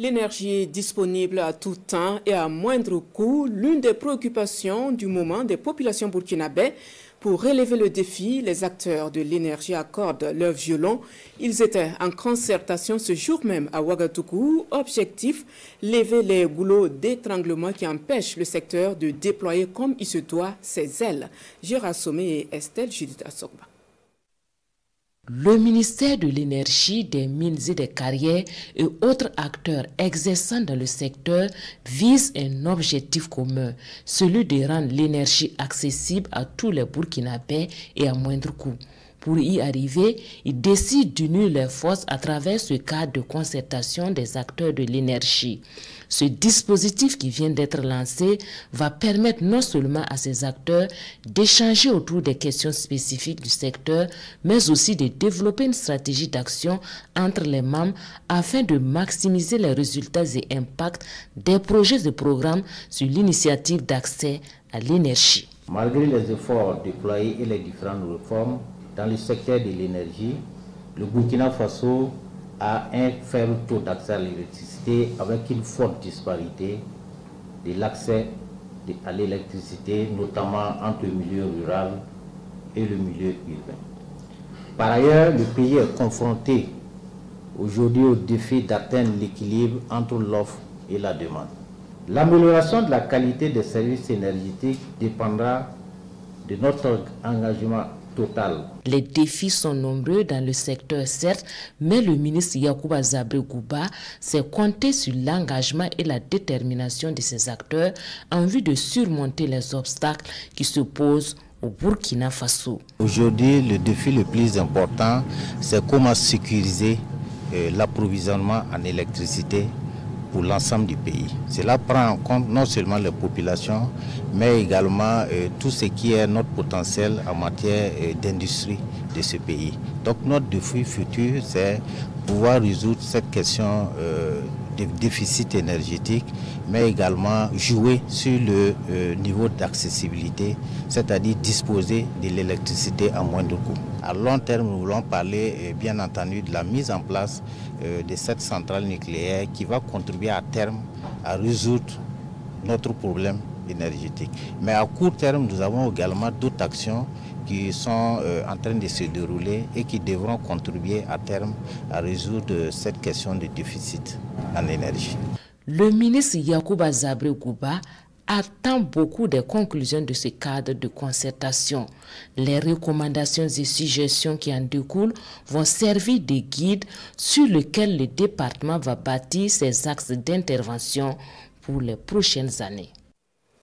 L'énergie est disponible à tout temps et à moindre coût, l'une des préoccupations du moment des populations burkinabè. Pour relever le défi, les acteurs de l'énergie accordent leur violon. Ils étaient en concertation ce jour même à Ouagadougou. Objectif, lever les goulots d'étranglement qui empêchent le secteur de déployer comme il se doit ses ailes. Gérard Sommet et Estelle Judith Assogba. Le ministère de l'Énergie, des Mines et des Carrières et autres acteurs exerçant dans le secteur visent un objectif commun, celui de rendre l'énergie accessible à tous les Burkinabés et à moindre coût. Pour y arriver, ils décident d'unir leurs forces à travers ce cadre de concertation des acteurs de l'énergie. Ce dispositif qui vient d'être lancé va permettre non seulement à ces acteurs d'échanger autour des questions spécifiques du secteur, mais aussi de développer une stratégie d'action entre les membres afin de maximiser les résultats et impacts des projets et programmes sur l'initiative d'accès à l'énergie. Malgré les efforts déployés et les différentes réformes, dans le secteur de l'énergie, le Burkina Faso a un faible taux d'accès à l'électricité avec une forte disparité de l'accès à l'électricité, notamment entre le milieu rural et le milieu urbain. Par ailleurs, le pays est confronté aujourd'hui au défi d'atteindre l'équilibre entre l'offre et la demande. L'amélioration de la qualité des services énergétiques dépendra de notre engagement total. Les défis sont nombreux dans le secteur, certes, mais le ministre Yacouba Zabré Gouba s'est compté sur l'engagement et la détermination de ces acteurs en vue de surmonter les obstacles qui se posent au Burkina Faso. Aujourd'hui, le défi le plus important, c'est comment sécuriser l'approvisionnement en électricité pour l'ensemble du pays. Cela prend en compte non seulement les populations, mais également tout ce qui est notre potentiel en matière d'industrie de ce pays. Donc notre défi futur, c'est pouvoir résoudre cette question de déficit énergétique, mais également jouer sur le niveau d'accessibilité, c'est-à-dire disposer de l'électricité à moindre coût. À long terme, nous voulons parler bien entendu de la mise en place de cette centrale nucléaire qui va contribuer à terme à résoudre notre problème énergétique. Mais à court terme, nous avons également d'autres actions qui sont en train de se dérouler et qui devront contribuer à terme à résoudre cette question de déficit en énergie. Le ministre Yacouba Zabré Gouba attend beaucoup des conclusions de ce cadre de concertation. Les recommandations et suggestions qui en découlent vont servir de guide sur lequel le département va bâtir ses axes d'intervention pour les prochaines années.